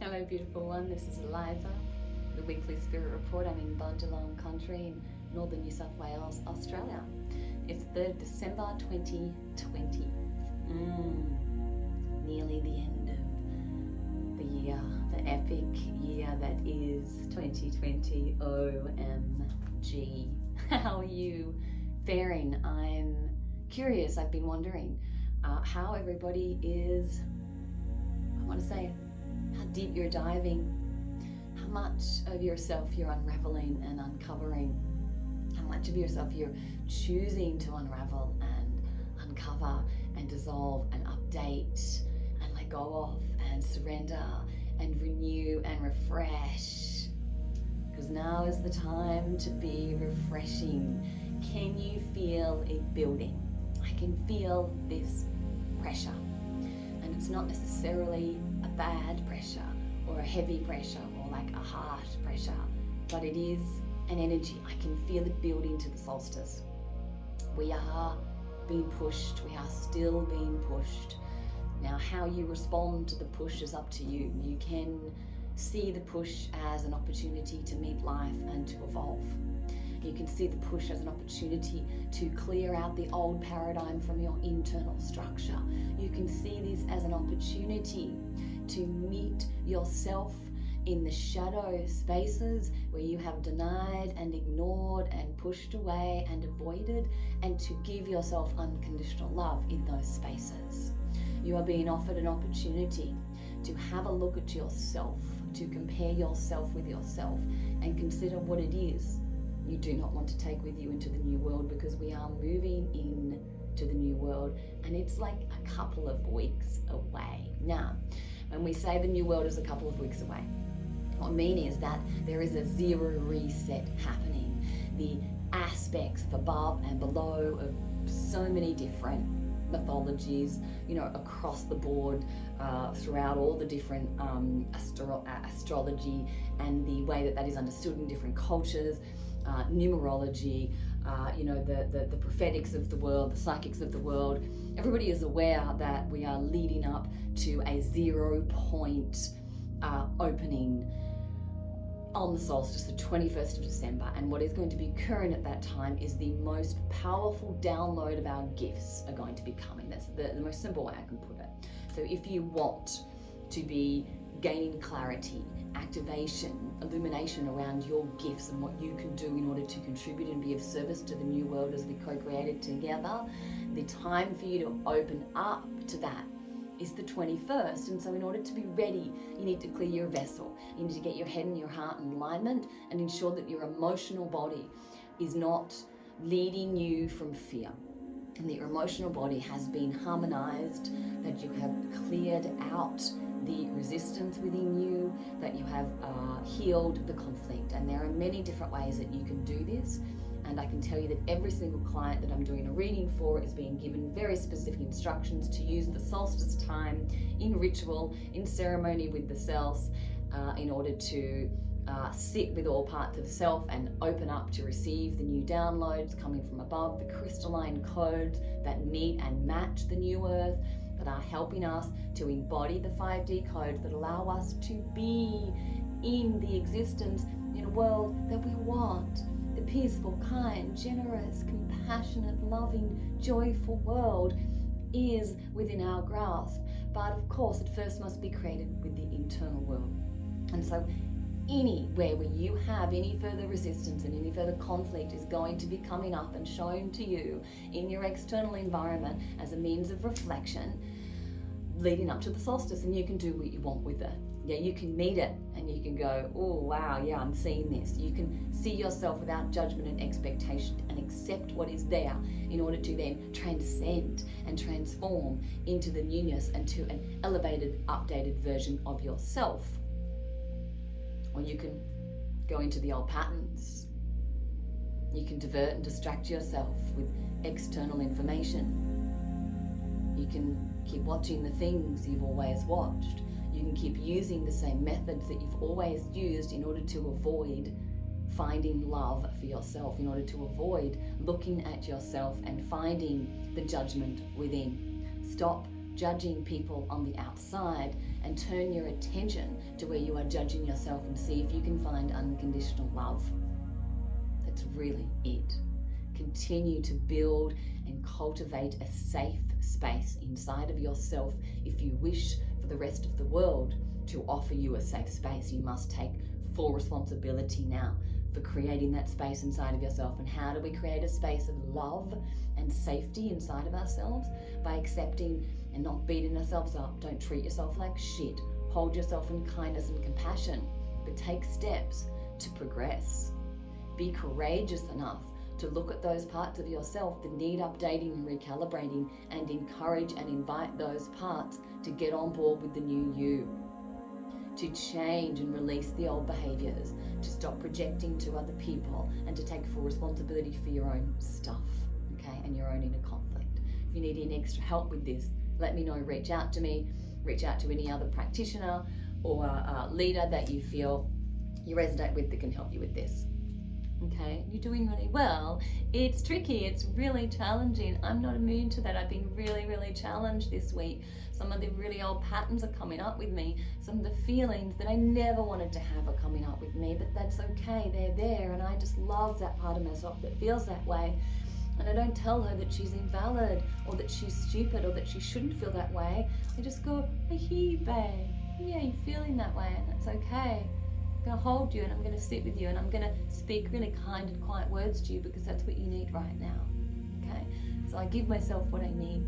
Hello beautiful one, this is Eliza, the weekly spirit report. I'm in Bundjalung country in northern New South Wales, Australia. It's 3rd of December 2020. Nearly the end of the year, the epic year that is 2020. OMG. How are you faring? I'm curious, I've been wondering how everybody is, I want to say, how deep you're diving, how much of yourself you're unraveling and uncovering, how much of yourself you're choosing to unravel and uncover and dissolve and update and let go of and surrender and renew and refresh. Because now is the time to be refreshing. Can you feel it building? I can feel this pressure. And it's not necessarily a bad pressure or a heavy pressure or like a harsh pressure, but it is an energy. I can feel it building to the solstice. We are being pushed. We are still being pushed. Now, how you respond to the push is up to you. You can see the push as an opportunity to meet life and to evolve. You can see the push as an opportunity to clear out the old paradigm from your internal structure. You can see this as an opportunity to meet yourself in the shadow spaces where you have denied and ignored and pushed away and avoided, and to give yourself unconditional love in those spaces. You are being offered an opportunity to have a look at yourself, to compare yourself with yourself and consider what it is you do not want to take with you into the new world, because we are moving in to the new world and it's like a couple of weeks away. Now, when we say the new world is a couple of weeks away, what I mean is that there is a zero reset happening. The aspects of above and below of so many different mythologies, across the board, throughout all the different astrology and the way that is understood in different cultures, numerology, the prophetics of the world, the psychics of the world. Everybody is aware that we are leading up to a 0 point opening on the solstice, the 21st of December, and what is going to be occurring at that time is the most powerful download of our gifts are going to be coming. That's the most simple way I can put it. So if you want to be gaining clarity, activation, illumination around your gifts and what you can do in order to contribute and be of service to the new world as we co-create it together, the time for you to open up to that is the 21st. And so in order to be ready, you need to clear your vessel. You need to get your head and your heart in alignment and ensure that your emotional body is not leading you from fear, and that your emotional body has been harmonized, that you have cleared out the resistance within you, that you have healed the conflict. And there are many different ways that you can do this. And I can tell you that every single client that I'm doing a reading for is being given very specific instructions to use the solstice time in ritual, in ceremony with the cells, in order to sit with all parts of self and open up to receive the new downloads coming from above, the crystalline codes that meet and match the new earth, that are helping us to embody the 5D codes that allow us to be in the existence in a world that we want. The peaceful, kind, generous, compassionate, loving, joyful world is within our grasp. But of course, it first must be created with the internal world. And so anywhere where you have any further resistance and any further conflict is going to be coming up and shown to you in your external environment as a means of reflection leading up to the solstice, and you can do what you want with it. Yeah, you can meet it and you can go, oh wow, yeah, I'm seeing this. You can see yourself without judgment and expectation and accept what is there in order to then transcend and transform into the newness and to an elevated, updated version of yourself. Or you can go into the old patterns. You can divert and distract yourself with external information. You can keep watching the things you've always watched. You can keep using the same methods that you've always used in order to avoid finding love for yourself, in order to avoid looking at yourself and finding the judgment within. Stop judging people on the outside, and turn your attention to where you are judging yourself and see if you can find unconditional love. That's really it. Continue to build and cultivate a safe space inside of yourself. If you wish for the rest of the world to offer you a safe space, you must take full responsibility now for creating that space inside of yourself. And how do we create a space of love and safety inside of ourselves? By accepting and not beating ourselves up. Don't treat yourself like shit. Hold yourself in kindness and compassion, but take steps to progress. Be courageous enough to look at those parts of yourself that need updating and recalibrating, and encourage and invite those parts to get on board with the new you. To change and release the old behaviors, to stop projecting to other people, and to take full responsibility for your own stuff, okay, and your own inner conflict. If you need any extra help with this, let me know. Reach out to me, reach out to any other practitioner or leader that you feel you resonate with that can help you with this. Okay, you're doing really well. It's tricky, it's really challenging. I'm not immune to that. I've been really, really challenged this week. Some of the really old patterns are coming up with me. Some of the feelings that I never wanted to have are coming up with me, but that's okay, they're there, and I just love that part of myself that feels that way. And I don't tell her that she's invalid or that she's stupid or that she shouldn't feel that way. I just go, I hear you, babe. Yeah, you're feeling that way, and that's okay. I'm going to hold you, and I'm going to sit with you, and I'm going to speak really kind and quiet words to you because that's what you need right now. Okay? So I give myself what I need,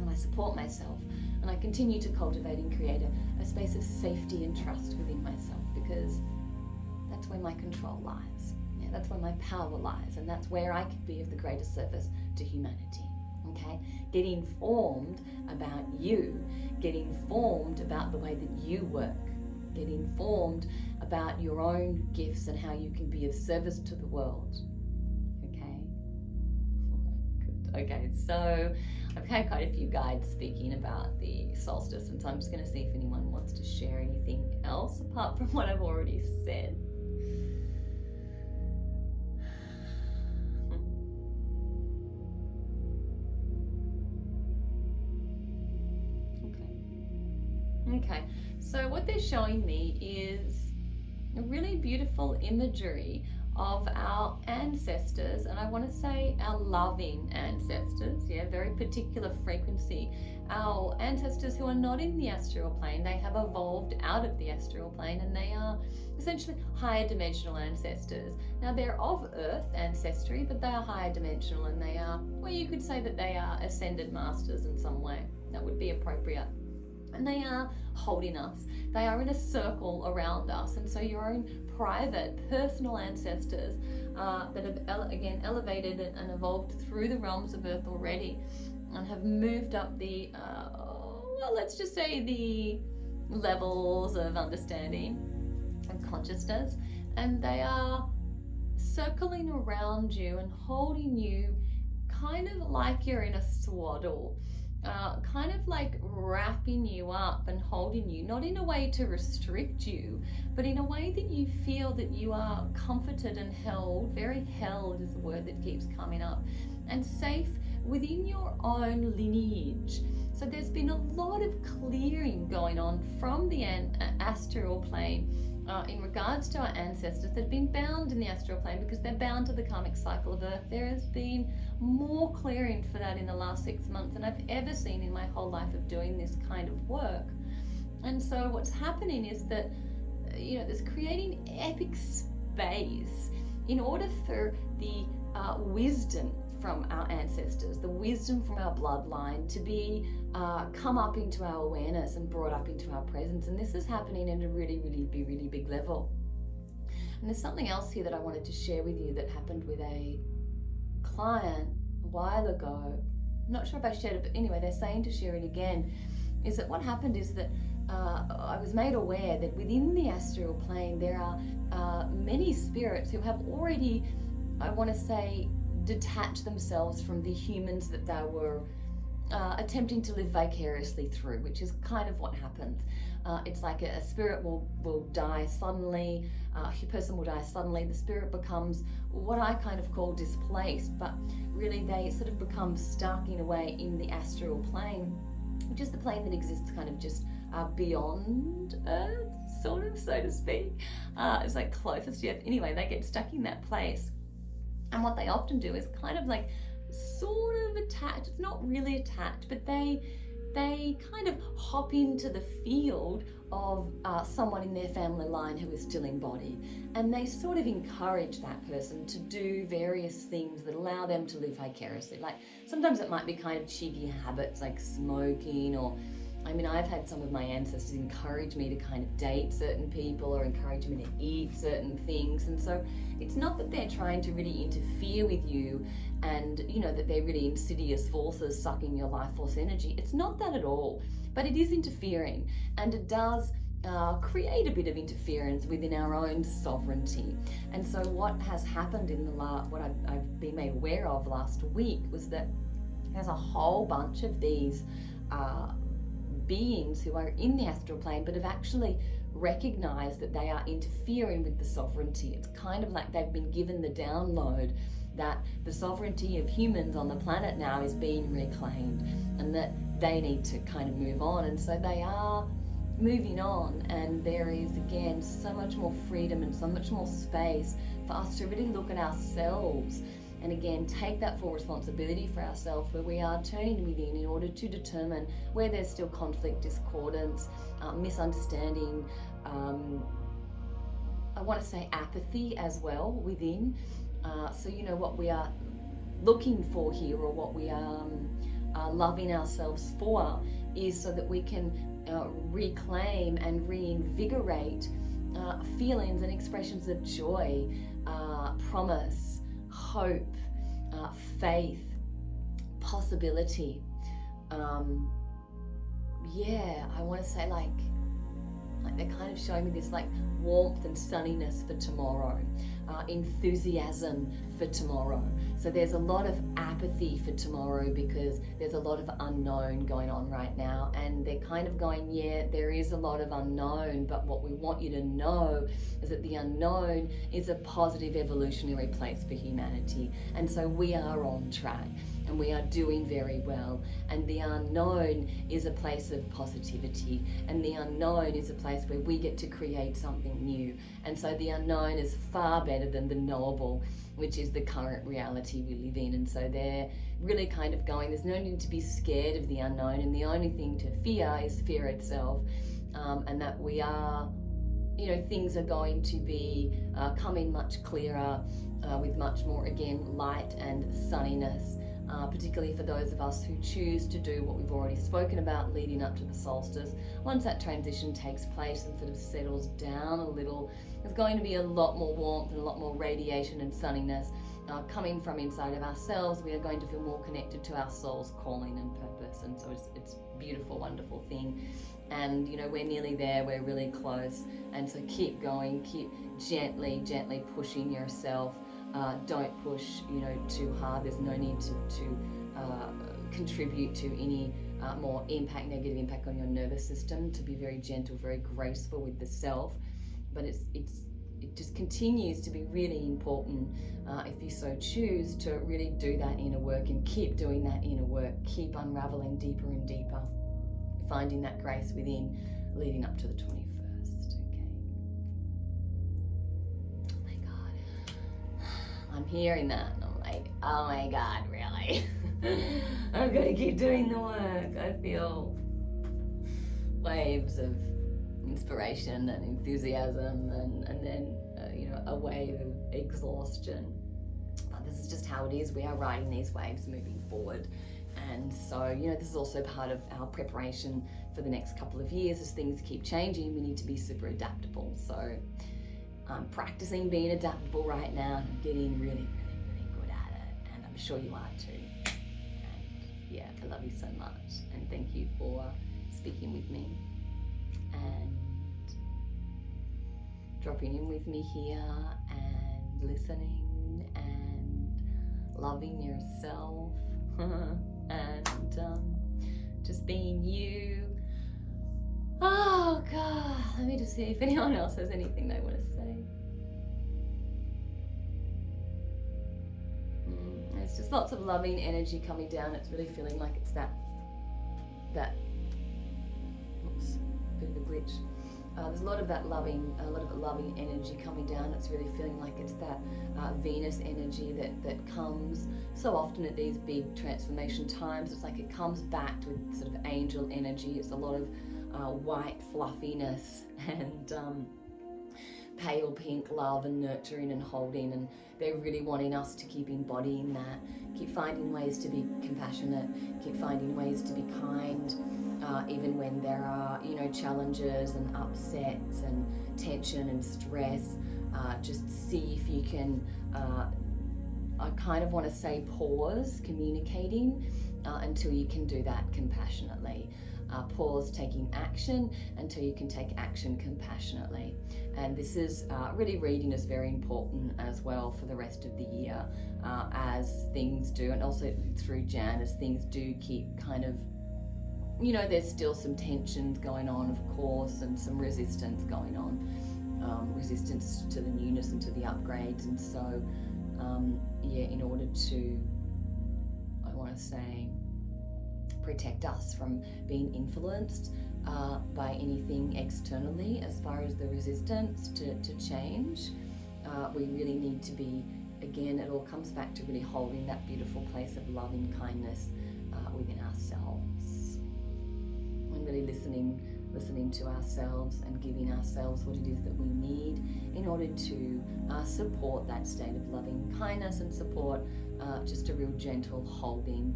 and I support myself, and I continue to cultivate and create a space of safety and trust within myself, because that's where my control lies. Yeah, that's where my power lies, and that's where I can be of the greatest service to humanity. Okay? Get informed about you. Get informed about the way that you work. Get informed about your own gifts and how you can be of service to the world. Okay? Good. Okay, so I've had quite a few guides speaking about the solstice, and so I'm just going to see if anyone wants to share anything else apart from what I've already said. Okay, so what they're showing me is a really beautiful imagery of our ancestors, and I want to say our loving ancestors, yeah, very particular frequency. Our ancestors who are not in the astral plane, they have evolved out of the astral plane, and they are essentially higher dimensional ancestors. Now they're of Earth ancestry, but they are higher dimensional, and they are, well, you could say that they are ascended masters in some way. That would be appropriate. And they are holding us. They are in a circle around us. And so your own private, personal ancestors that have, again, elevated and evolved through the realms of Earth already and have moved up the, well, let's just say the levels of understanding and consciousness. And they are circling around you and holding you kind of like you're in a swaddle. Kind of like wrapping you up and holding you, not in a way to restrict you, but in a way that you feel that you are comforted and held. Very held is the word that keeps coming up, and safe within your own lineage. So there's been a lot of clearing going on from the astral plane in regards to our ancestors that have been bound in the astral plane because they're bound to the karmic cycle of Earth. There has been more clearing for that in the last 6 months than I've ever seen in my whole life of doing this kind of work. And so what's happening is that, there's creating epic space in order for the wisdom from our ancestors, the wisdom from our bloodline to be come up into our awareness and brought up into our presence. And this is happening at a really big level. And there's something else here that I wanted to share with you that happened with a client a while ago. I'm not sure if I shared it, but anyway, they're saying to share it again, is that what happened is that I was made aware that within the astral plane there are many spirits who have already, I want to say, detach themselves from the humans that they were attempting to live vicariously through, which is kind of what happens. It's like a spirit will die suddenly, a person will die suddenly, the spirit becomes what I kind of call displaced, but really they sort of become stuck in a way in the astral plane. which is the plane that exists kind of just beyond Earth, sort of, so to speak. It's like closest to Earth. Anyway, they get stuck in that place. And what they often do is kind of like sort of attach. It's not really attached, but they kind of hop into the field of someone in their family line who is still embodied, and they sort of encourage that person to do various things that allow them to live vicariously. Like sometimes it might be kind of cheeky habits like smoking, or I mean, I've had some of my ancestors encourage me to kind of date certain people or encourage me to eat certain things. And so it's not that they're trying to really interfere with you and, you know, that they're really insidious forces sucking your life force energy. It's not that at all, but it is interfering, and it does create a bit of interference within our own sovereignty. And so what has happened in what I've been made aware of last week was that there's a whole bunch of these beings who are in the astral plane but have actually recognized that they are interfering with the sovereignty. It's kind of like they've been given the download that the sovereignty of humans on the planet now is being reclaimed and that they need to kind of move on. And so they are moving on, and there is again so much more freedom and so much more space for us to really look at ourselves and again take that full responsibility for ourselves, where we are turning within in order to determine where there's still conflict, discordance, misunderstanding, I want to say apathy as well within. So you know what we are looking for here, or what we are loving ourselves for, is so that we can reclaim and reinvigorate feelings and expressions of joy, promise, hope, faith, possibility. I want to say like they're kind of showing me this like warmth and sunniness for tomorrow, enthusiasm for tomorrow. So there's a lot of apathy for tomorrow because there's a lot of unknown going on right now, and they're kind of going, yeah, there is a lot of unknown, but what we want you to know is that the unknown is a positive evolutionary place for humanity, and so we are on track and we are doing very well, and the unknown is a place of positivity, and the unknown is a place where we get to create something new. And so the unknown is far better than the knowable, which is the current reality we live in. And so they're really kind of going, there's no need to be scared of the unknown, and the only thing to fear is fear itself, and that we are, you know, things are going to be coming much clearer with much more, again, light and sunniness. Particularly for those of us who choose to do what we've already spoken about leading up to the solstice. Once that transition takes place and sort of settles down a little, there's going to be a lot more warmth and a lot more radiation and sunniness coming from inside of ourselves. We are going to feel more connected to our soul's calling and purpose, and so it's a beautiful, wonderful thing. And you know, we're nearly there, we're really close, and so keep going, keep gently pushing yourself. Don't push, you know, too hard. There's no need to contribute to any more negative impact on your nervous system. To be very gentle, very graceful with the self, but it just continues to be really important if you so choose to really do that inner work and keep doing that inner work. Keep unraveling deeper and deeper, finding that grace within, leading up to the 21st. I'm hearing that and I'm like, oh my God, really? I've got to keep doing the work. I feel waves of inspiration and enthusiasm and then, you know, a wave of exhaustion. But this is just how it is. We are riding these waves moving forward. And so, you know, this is also part of our preparation for the next couple of years. As things keep changing, we need to be super adaptable. So I'm practicing being adaptable right now, and I'm getting really good at it, and I'm sure you are too. And yeah, I love you so much, and thank you for speaking with me and dropping in with me here and listening and loving yourself and just being you. Oh God, let me just see if anyone else has anything they want to say. There's just lots of loving energy coming down. It's really feeling like it's that glitch. There's a lot of that loving energy coming down. It's really feeling like it's that Venus energy that comes so often at these big transformation times. It's like it comes back with sort of angel energy. It's a lot of white fluffiness and pale pink love and nurturing and holding, and they're really wanting us to keep embodying that, keep finding ways to be compassionate, keep finding ways to be kind, even when there are, you know, challenges and upsets and tension and stress. Just see if you can, I kind of want to say pause communicating until you can do that compassionately. Pause taking action until you can take action compassionately. And this is really, reading is very important as well for the rest of the year, as things do, and also through Jan, as things do keep kind of, you know, there's still some tensions going on, of course, and some resistance going on, resistance to the newness and to the upgrades. And so yeah, in order to, I want to say, protect us from being influenced by anything externally as far as the resistance to change, we really need to be, again, it all comes back to really holding that beautiful place of love and kindness within ourselves, and really listening to ourselves and giving ourselves what it is that we need in order to support that state of loving kindness and support just a real gentle holding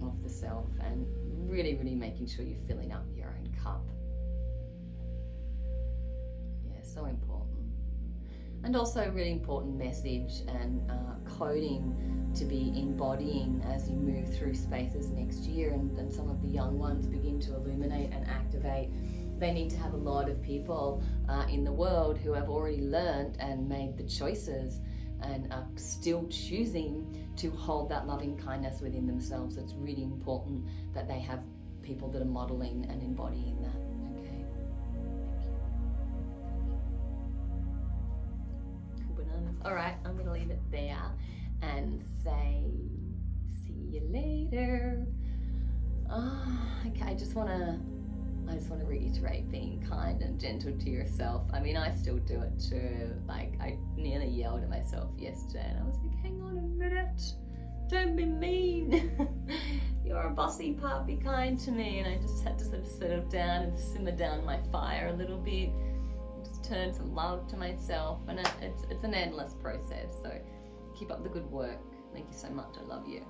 of the self, and really, really making sure you're filling up your own cup. Yeah, so important. And also a really important message and coding to be embodying as you move through spaces next year, and some of the young ones begin to illuminate and activate. They need to have a lot of people in the world who have already learned and made the choices and are still choosing to hold that loving kindness within themselves. It's really important that they have people that are modeling and embodying that. Okay. Cool bananas. All right, I'm gonna leave it there and say, see you later. Okay, I just wanna reiterate being kind and gentle to yourself. I mean, I still do it too. Like, I nearly yelled at myself yesterday and I was like, hang on a minute, don't be mean. You're a bossy part, be kind to me. And I just had to sort of settle down and simmer down my fire a little bit, just turn some love to myself. And it's an endless process, so keep up the good work. Thank you so much, I love you.